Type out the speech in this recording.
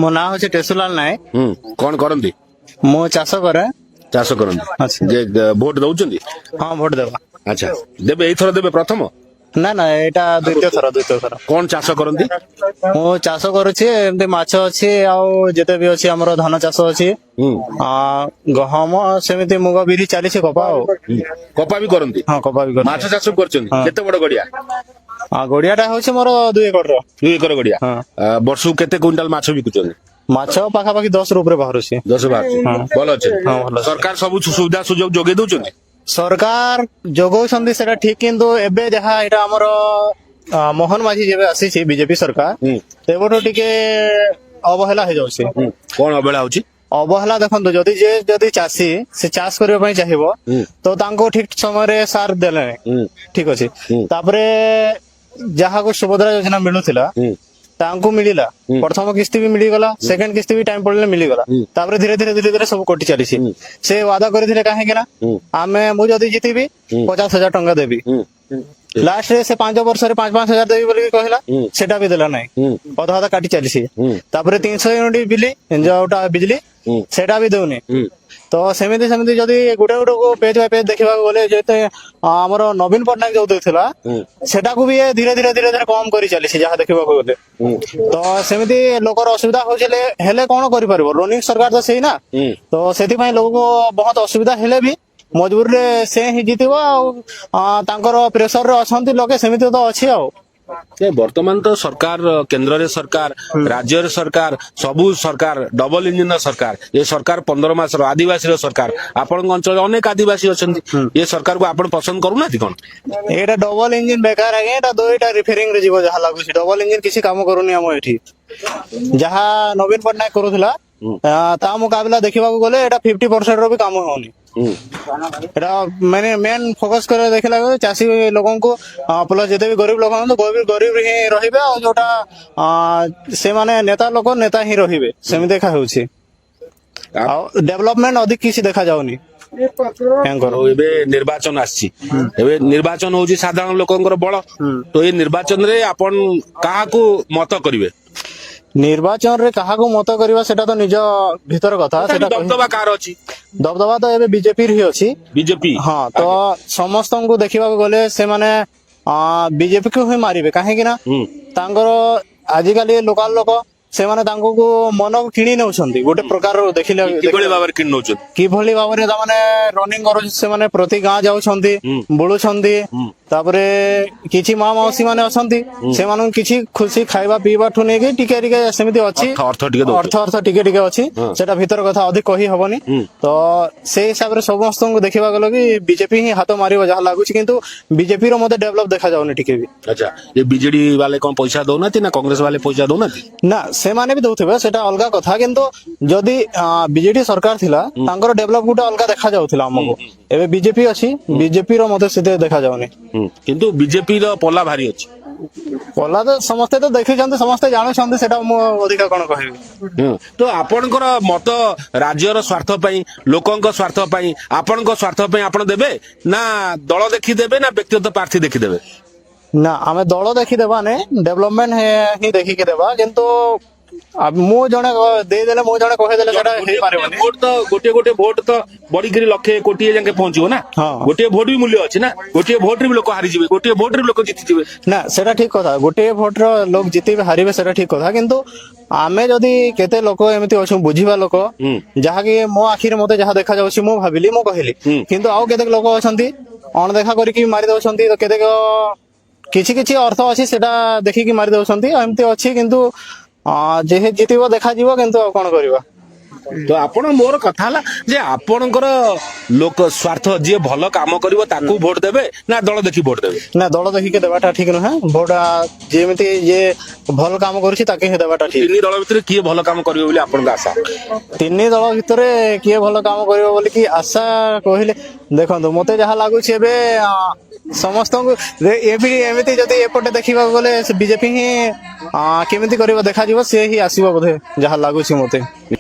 ମୋ ନାଁ ହଉଛି ଟେସୁଲାଲ ନାୟକ। କଣ କରନ୍ତି? ମୁଁ ଚାଷ କରେ। ଚାଷ କରନ୍ତି। ଆଚ୍ଛା। ଯେ ଭୋଟ ଦଉଛନ୍ତି? ହଁ ଭୋଟ ଦେବା। ଆଚ୍ଛା, ଦେବେ ଏଇଥର ଦେବେ ପ୍ରଥମ? ନା ନା ଏଇଟା ଦ୍ୱିତୀୟ ଥର। କଣ ଚାଷ କରନ୍ତି? ମୁଁ ଚାଷ କରୁଛି, ଏମିତି ମାଛ ଅଛି, ଆଉ ଯେତେ ବି ଅଛି ଆମର ଧାନ ଚାଷ ଅଛି, ହୁଁ ଗହମ, ସେମିତି ମୁଗ, ବିରି ଚାଲିଛି, କପା ଆଉ। କପା ବି କରନ୍ତି? ହଁ କପା ବି କରୁଛି। ମାଛ ଚାଷ କରିଛନ୍ତି? ହଁ। କେତେ ବଡ ଗଡିଆ? ଗଡିଆଟା ହଉଛି ମୋର 2 ଏକରର। 2 ଏକର ଗଡିଆ। ହଁ। ବର୍ଷକୁ କେତେ କୁଇଣ୍ଟାଲ ମାଛ ବିକୁଛନ୍ତି? ମାଛ ପାଖାପାଖି 10 ରୁ ଉପରେ ବାହାରୁଛି। 10 ବାହାରୁଛି। ହଁ। ଭଲ ଅଛି। ହଁ, ଭଲ ଅଛି। ସରକାର ସବୁ ସୁବିଧା ସୁଯୋଗ ଯୋଗେଇ ଦଉଛନ୍ତି? ସରକାର ଯୋଗଉଛନ୍ତି ସେଟା ଠିକ, କିନ୍ତୁ ଏବେ ଯାହା ଏଇଟା ଆମର ମୋହନ ମାଝୀ ଯେବେ ଆସିଛି ବିଜେପି ସରକାର, ହୁଁ। ସେବେଠୁ ଟିକେ ଅବହେଳା ହେଇଯାଉଛି। କଣ ଅବହେଳା ହଉଛି? ଅବହେଳା ଦେଖନ୍ତୁ, ଯଦି ଚାଷୀ ସେ ଚାଷ କରିବା ପାଇଁ ଚାହିଁବ ହୁଁ। ତ ତାଙ୍କୁ ଠିକ ସମୟରେ ସାର ଦେଲେ ନାହିଁ। ହୁଁ। ଠିକ ଅଛି। ହୁଁ। ତାପରେ ଯାହାକୁ ସୁଭଦ୍ରା ଯୋଜନା ମିଳୁଥିଲା ହୁଁ। ତାଙ୍କୁ ମିଳିଲା, ହୁଁ। ପ୍ରଥମ କିସ୍ତି ବି ମିଳିଗଲା, ସେକେଣ୍ଡ କିସ୍ତି ବି ଟାଇମ ପଡିଲେ ମିଳିଗଲା। ହୁଁ। ତାପରେ ଧୀରେ ଧୀରେ ସବୁ କଟି ଚାଲିଛି। ହୁଁ। ସେ ୱାଦା କରିଥିଲେ କାହିଁକି ନା ହୁଁ। ମୁଁ ଯଦି ଜିତିବି ହୁଁ। 50,000 ଟଙ୍କା ଦେବି। ହୁଁ। ଲାଷ୍ଟରେ ସେ 5 ବର୍ଷରେ 5,000 ଦେବି ବୋଲି କହିଲା, ହୁଁ। ସେଟା ବି ଦେଲା ନାହିଁ। ହୁଁ। ଅଧା କାଟି ଚାଲିଛି। ହୁଁ। ତାପରେ 300 ୟୁନିଟ୍ ଯୋଉଟା ବିଜଲି, ହୁଁ। ସେଟା ବି ଦଉନି। ହୁଁ। ତ ସେମିତି ଯଦି ଗୋଟେ ପେଜ ବାଇ ପେଜ ଦେଖିବାକୁ ଗଲେ, ଯେତେ ଆମର ନବୀନ ପଟ୍ଟନାୟକ ଯୋଉ ଦେଇଥିଲା, ହୁଁ। ସେଟାକୁ ବି ଧୀରେ ଧୀରେ କମ କରି ଚାଲିଛି ଯାହା ଦେଖିବାକୁ ଗଲେ। ହୁଁ। ତ ସେମିତି ଲୋକର ଅସୁବିଧା ହଉଛି, ହେଲେ କଣ କରିପାରିବ, ରନିଂ ସରକାର ତ ସେଇ ନା। ହୁଁ। ତ ସେଥିପାଇଁ ଲୋକଙ୍କୁ ବହୁତ ଅସୁବିଧା ହେଲେ ବି ମଜବୁରରେ ସେ ହିଁ ଜିତିବ। ଆଉ ତାଙ୍କର ପ୍ରେସରରେ ଅଛନ୍ତି ଲୋକେ, ସେମିତି ତ ଅଛି ଆଉ। ବର୍ତ୍ତମାନ ତ ସରକାର, କେନ୍ଦ୍ରରେ ସରକାର, ରାଜ୍ୟରେ ସରକାର, ସବୁ ସରକାର ଡବଲ ଇଞ୍ଜିନର ସରକାର। ଏ ସରକାର 15 ମାସର ଆଦିବାସୀର ସରକାର। ଆପଣଙ୍କ ଅଞ୍ଚଳରେ ଅନେକ ଆଦିବାସୀ ଅଛନ୍ତି, ଏ ସରକାରକୁ ଆପଣ ପସନ୍ଦ କରୁନାହାନ୍ତି କଣ? ଏଇଟା ଡବଲ ଇଞ୍ଜିନ ବେକାର ଆଜ୍ଞା। ଏଇଟା 2ଟା ରିପେୟାରିଂ ରେ ଯିବ ଯାହା ଲାଗୁଛି। ଡବଲ ଇଞ୍ଜିନ କିଛି କାମ କରୁନି ଆମ ଏଠି। ଯାହା ନବୀନ ପଟ୍ଟନାୟକ କରୁଥିଲା, ତା ମୁକାବିଲା ଦେଖିବାକୁ ଗଲେ ଏଇଟା 50% ର ବି କାମ ହଉନି। ଏଟା ମାନେ ମେନ୍ ଫୋକସ করে ଦେଖିଲା ଚାଷୀ ଲୋକଙ୍କୁ, ପ୍ଲସ ଯେତେ ବି ଗରିବ ଲୋକ ଗରିବ ହିଁ ରହିବେ, ଆଉ ଯୋଉଟା ସେମାନେ ନେତା ହିଁ ରହିବେ, ସେମିତି ଦେଖା ହେଉଛି। ଆଉ ଡେଭଲପମେଣ୍ଟ ଅଧିକ କିଛି ଦେଖା ଯାଉନି। ଆଉ ଏବେ ନିର୍ବାଚନ ଆସିଛି, ଏବେ ନିର୍ବାଚନ ହଉଛି ସାଧାରଣ ଲୋକଙ୍କର ବଳ। ତ ଏଇ ନିର୍ବାଚନରେ ଆପଣ କାହାକୁ ମତ କରିବେ? ନିର୍ବାଚନରେ କାହାକୁ ମତ କରିବା ସେଟା ତ ନିଜ ଭିତର କଥା। ସେଟା ଦବଦବା କାହାର ଅଛି? ଦବଦବା ତ ଏବେ ବିଜେପି ହିଁ ଅଛି। ବିଜେପି? ହଁ, ତ ସମସ୍ତଙ୍କୁ ଦେଖିବାକୁ ଗଲେ ସେମାନେ ବିଜେପି କୁ ହିଁ ମାରିବେ, କାହିଁକି ନା ତାଙ୍କର ଆଜିକାଲି ଲୋକାଲ ଲୋକ, ସେମାନେ ତାଙ୍କୁ ମନକୁ କିଣି ନେଉଛନ୍ତି ଗୋଟେ ପ୍ରକାର। କିଭଳି ଭାବରେ କିଣି ନଉଛନ୍ତି? କିଭଳି ଭାବରେ ତାମାନେ ରନିଂ କରୁଛନ୍ତି, ସେମାନେ ପ୍ରତି ଗାଁ ଯାଉଛନ୍ତି, ବୁଲୁଛନ୍ତି। ତାପରେ କିଛି ମା ମାଉସୀ ମାନେ ଅଛନ୍ତି, ସେମାନଙ୍କୁ କିଛି ଖୁସି ଖାଇବା ପିଇବାଠୁ ନେଇକି ଟିକେ ସେମିତି ଅଛି, ଅର୍ଥ ଟିକେ ଦଉଛନ୍ତି। ଅର୍ଥ ଟିକେ ଅଛି। ସେଟା ଭିତର କଥା ଅଧିକ କହି ହବନି। ତ ସେଇ ହିସାବରେ ସମସ୍ତଙ୍କୁ ଦେଖିବାକୁ ଗଲେ କି ବିଜେପି ହିଁ ହାତ ମାରିବ ଯାହା ଲାଗୁଛି, କିନ୍ତୁ ବିଜେପିର ମତେ ଡେଭଲପ ଦେଖାଯାଉନି ଟିକେ ବି। ଆଚ୍ଛା, ଏ ବିଜେଡି ବାଲେ କଣ ପଇସା ଦଉନାହାନ୍ତି ନା କଂଗ୍ରେସ ବାଲେ ପଇସା ଦଉନାହାନ୍ତି? ନା, ସେମାନେ ବି ଦଉଥିବେ, ସେଟା ଅଲଗା କଥା। କିନ୍ତୁ ଯଦି ବିଜେଡି ସରକାର ଥିଲା, ତାଙ୍କର ଡେଭଲପ ଗୋଟେ ଅଲଗା ଦେଖା ଯାଉଥିଲା ଆମକୁ। ଏବେ ବିଜେପି ଅଛି, ବିଜେପିର ମତେ ସେତେ ଦେଖାଯାଉନି। କିନ୍ତୁ ବିଜେପିର ପଲା ଭାରି ଅଛି। ପଲା ତ ସମସ୍ତେ ତ ଦେଖିଛନ୍ତି, ସମସ୍ତେ ଜାଣୁଛନ୍ତି, ସେଟା ମୁଁ ଅଧିକା କଣ କହିବି। ତ ଆପଣଙ୍କର ମତ ରାଜ୍ୟର ସ୍ୱାର୍ଥ ପାଇଁ, ଲୋକଙ୍କ ସ୍ୱାର୍ଥ ପାଇଁ, ଆପଣଙ୍କ ସ୍ୱାର୍ଥ ପାଇଁ ଆପଣ ଦେବେ, ନା ଦଳ ଦେଖି ଦେବେ, ନା ବ୍ୟକ୍ତିଗତ ପ୍ରାର୍ଥୀ ଦେଖିଦେବେ? ନା, ଆମେ ଦଳ ଦେଖିଦେବାନି, ଡେଭଲପମେଣ୍ଟ ହିଁ ଦେଖିକି ଦେବା। କିନ୍ତୁ ମୁଁ ଜଣେ ଦେଇଦେଲେ, ମୁଁ ଜଣେ କହିଦେଲେ ସେଟା ହେଇପାରିବନି। ଗୋଟିଏ ଭୋଟ ତ ବଢିକିରି ଲକ୍ଷେ କୋଟିଏ ଯାକେ ପହଞ୍ଚିବ ନା। ହଁ। ଗୋଟିଏ ଭୋଟ ବି ମୂଲ୍ୟ ଅଛି ନା। ଗୋଟିଏ ଭୋଟରେ ବି ଲୋକ ହାରିଯିବେ, ଗୋଟିଏ ଭୋଟରେ ବି ଲୋକ ଜିତିଯିବେ। ନା, ସେଟା ଠିକ କଥା। ଗୋଟିଏ ଭୋଟର ଲୋକ ଜିତିବେ ହାରିବେ, ସେଟା ଠିକ କଥା। କିନ୍ତୁ ଆମେ ଯଦି କେତେ ଲୋକ ଏମିତି ଅଛୁ ବୁଝିବା ଲୋକ, ଯାହାକି ମୋ ଆଖିରେ ମତେ ଯାହା ଦେଖାଯାଉଛି, ମୁଁ ଭାବିଲି, ମୁଁ କହିଲି। କିନ୍ତୁ ଆଉ କେତେକ ଲୋକ ଅଛନ୍ତି ଅଣଦେଖା କରିକି ମାରି ଦଉଛନ୍ତି। କେତେକ କିଛି ଅର୍ଥ ଅଛି, ସେଟା ଦେଖିକି ମାରି ଦଉଛନ୍ତି, ଏମିତି ଅଛି। କିନ୍ତୁ ଯେହେ ଜିତିବ ଦେଖାଯିବ, କିନ୍ତୁ ଆଉ କଣ କରିବା। ତ ଆପଣ, ମୋର କଥା ହେଲା ଯେ ଆପଣଙ୍କର ଲୋକ ସ୍ୱାର୍ଥ, ଯିଏ ଭଲ କାମ କରିବ ତାକୁ ଭୋଟ ଦେବେ, ନା ଦଳ ଦେଖି ଭୋଟ ଦେବେ? ନା, ଦଳ ଦେଖିକି ଦେବାଟା ଠିକ ନୁହେଁ। ଭୋଟ ଯେମିତି ଯିଏ ଭଲ କାମ କରୁଛି ତାକେ ହିଁ ଦେବାଟା ଠିକ। 3 ଦଳ ଭିତରେ କିଏ ଭଲ କାମ କରିବ ବୋଲି ଆପଣଙ୍କ ଆଶା? 3 ଦଳ ଭିତରେ କିଏ ଭଲ କାମ କରିବ ବୋଲି କି ଆଶା କହିଲେ, ଦେଖନ୍ତୁ ମତେ ଯାହା ଲାଗୁଛି ଏବେ ସମସ୍ତଙ୍କୁ ଏମିତି ଯଦି ଏପଟେ ଦେଖିବାକୁ ଗଲେ ବିଜେପି ହିଁ କେମିତି କରିବ ଦେଖାଯିବ, ସେ ହିଁ ଆସିବ ବୋଧେ, ଯାହା ଲାଗୁଛି ମତେ।